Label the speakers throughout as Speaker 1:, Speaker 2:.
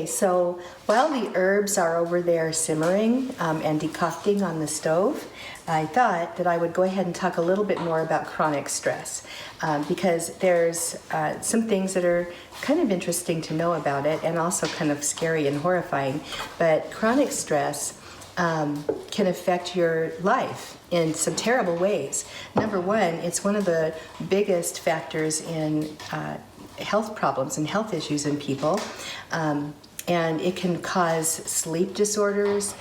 Speaker 1: Okay, so while the herbs are over there simmering and decocting on the stove, I thought that I would go ahead and talk a little bit more about chronic stress because there's some things that are kind of interesting to know about it and also kind of scary and horrifying. But chronic stress can affect your life in some terrible ways. Number one, it's one of the biggest factors in health problems and health issues in people. And it can cause sleep disorders,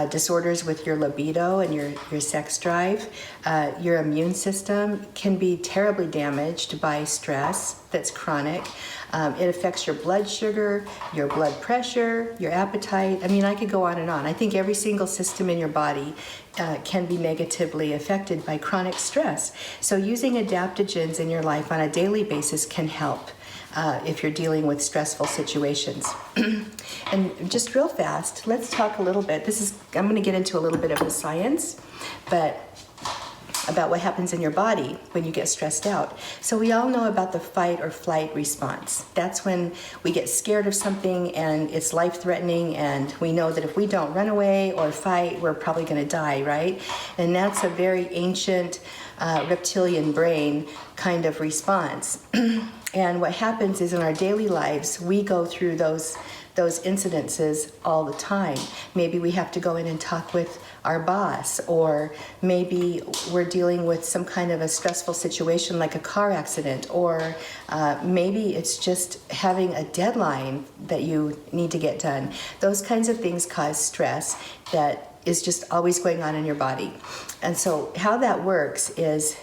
Speaker 1: disorders with your libido and your sex drive. Your immune system can be terribly damaged by stress that's chronic. It affects your blood sugar, your blood pressure, your appetite. I mean, I could go on and on. I think every single system in your body can be negatively affected by chronic stress. So using adaptogens in your life on a daily basis can help. If you're dealing with stressful situations. And just real fast, let's talk a little bit. I'm going to get into a little bit of the science, but about what happens in your body when you get stressed out. So we all know about the fight or flight response. That's when we get scared of something and it's life-threatening, and we know that if we don't run away or fight, we're probably going to die, right? And that's a very ancient reptilian brain kind of response. And what happens is in our daily lives, we go through those incidences all the time. Maybe we have to go in and talk with our boss, or maybe we're dealing with some kind of a stressful situation like a car accident, or maybe it's just having a deadline that you need to get done. Those kinds of things cause stress that is just always going on in your body. And so how that works is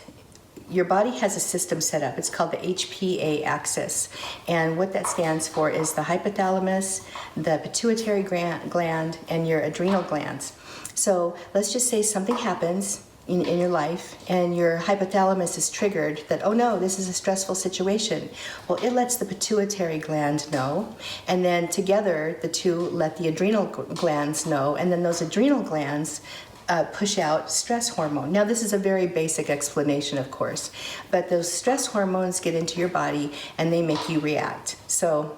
Speaker 1: your body has a system set up. It's called the HPA axis. And what that stands for is the hypothalamus, the pituitary gland, and your adrenal glands. So let's just say something happens in your life and your hypothalamus is triggered that, oh no, this is a stressful situation. Well, it lets the pituitary gland know, and then together the two let the adrenal glands know, and then those adrenal glands push out stress hormone. Now, this is a very basic explanation, of course, but those stress hormones get into your body and they make you react. So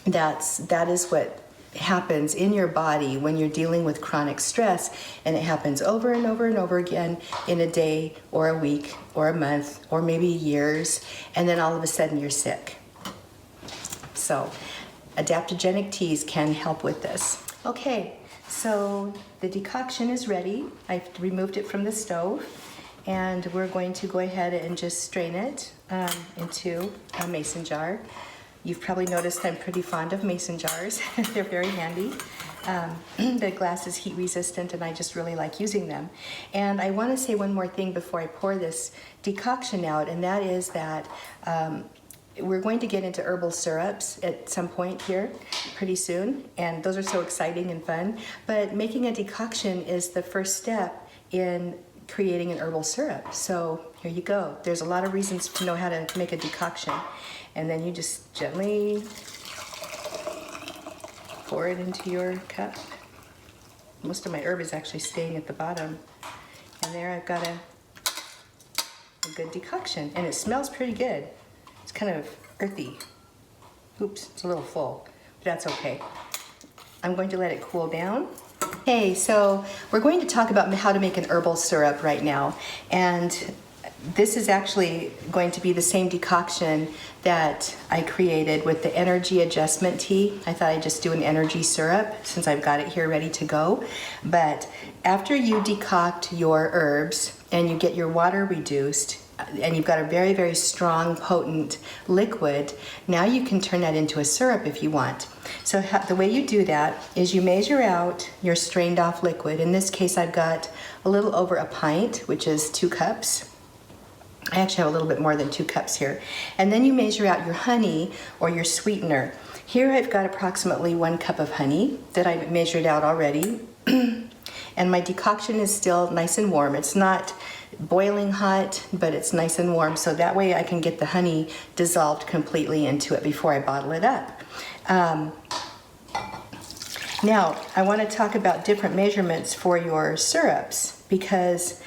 Speaker 1: that is what happens in your body when you're dealing with chronic stress, and it happens over and over and over again in a day or a week or a month or maybe years, and then all of a sudden you're sick. So adaptogenic teas can help with this. Okay, so the decoction is ready. I've removed it from the stove, and we're going to go ahead and just strain it into a mason jar. You've probably noticed I'm pretty fond of mason jars. They're very handy. The glass is heat resistant, and I just really like using them. And I want to say one more thing before I pour this decoction out, and that is that we're going to get into herbal syrups at some point here pretty soon, and those are so exciting and fun. But making a decoction is the first step in creating an herbal syrup. So here you go. There's a lot of reasons to know how to make a decoction. And then you just gently pour it into your cup. Most of my herb is actually staying at the bottom. And there I've got a good decoction, and it smells pretty good. It's kind of earthy. Oops, it's a little full, but that's okay. I'm going to let it cool down. Okay, so we're going to talk about how to make an herbal syrup right now. And this is actually going to be the same decoction that I created with the energy adjustment tea. I thought I'd just do an energy syrup since I've got it here ready to go. But after you decoct your herbs and you get your water reduced, and you've got a very, very strong, potent liquid, now you can turn that into a syrup if you want. So the way you do that is you measure out your strained off liquid. In this case, I've got a little over a pint, which is 2 cups. I actually have a little bit more than 2 cups here. And then you measure out your honey or your sweetener. Here I've got approximately 1 cup of honey that I've measured out already. And my decoction is still nice and warm. It's not boiling hot, but it's nice and warm, so that way I can get the honey dissolved completely into it before I bottle it up. Now, I want to talk about different measurements for your syrups, because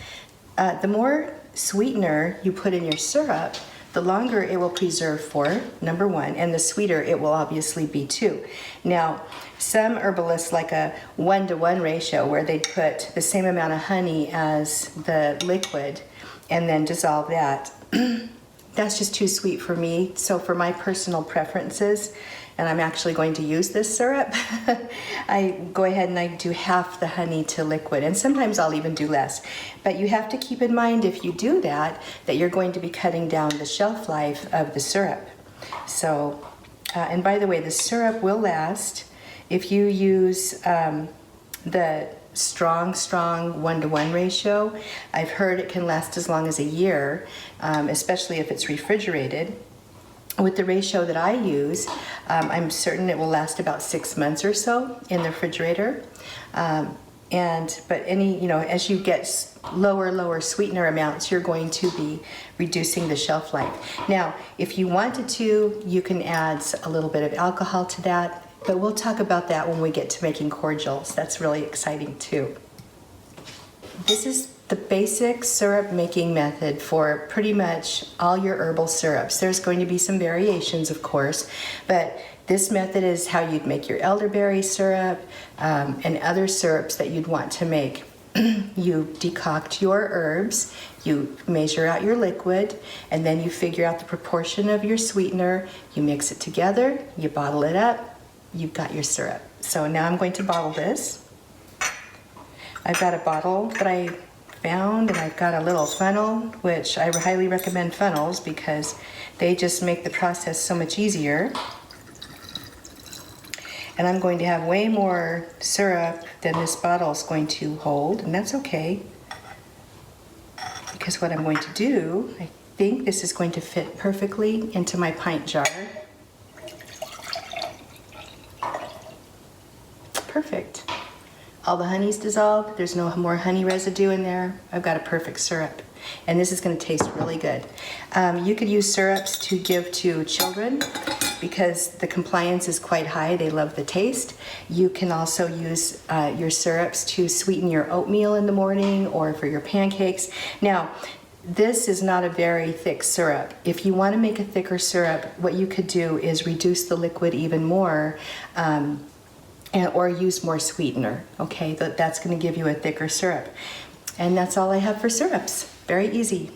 Speaker 1: the more sweetener you put in your syrup, the longer it will preserve for, number one, and the sweeter it will obviously be too. Now, some herbalists like a 1-to-1 ratio where they put the same amount of honey as the liquid and then dissolve that. That's just too sweet for me. So for my personal preferences, and I'm actually going to use this syrup, I go ahead and I do half the honey to liquid, and sometimes I'll even do less. But you have to keep in mind if you do that, that you're going to be cutting down the shelf life of the syrup. So, and by the way, the syrup will last if you use the strong 1-to-1 ratio. I've heard it can last as long as a year, especially if it's refrigerated. With the ratio that I use, I'm certain it will last about 6 months or so in the refrigerator. But as you get lower sweetener amounts, you're going to be reducing the shelf life. Now, if you wanted to, you can add a little bit of alcohol to that, but we'll talk about that when we get to making cordials. That's really exciting too. This is the basic syrup making method for pretty much all your herbal syrups. There's going to be some variations, of course, but this method is how you'd make your elderberry syrup and other syrups that you'd want to make. You decoct your herbs, you measure out your liquid, and then you figure out the proportion of your sweetener, you mix it together, you bottle it up, you've got your syrup. So now I'm going to bottle this. I've got a bottle that I found, and I've got a little funnel, which I highly recommend funnels because they just make the process so much easier. And I'm going to have way more syrup than this bottle is going to hold, and that's okay, because what I'm going to do, I think this is going to fit perfectly into my pint jar. Perfect. All the honey's dissolved. There's no more honey residue in there. I've got a perfect syrup. And this is going to taste really good. You could use syrups to give to children because the compliance is quite high. They love the taste. You can also use your syrups to sweeten your oatmeal in the morning or for your pancakes. Now, this is not a very thick syrup. If you want to make a thicker syrup, what you could do is reduce the liquid even more, or use more sweetener, okay? That's going to give you a thicker syrup. And that's all I have for syrups. Very easy.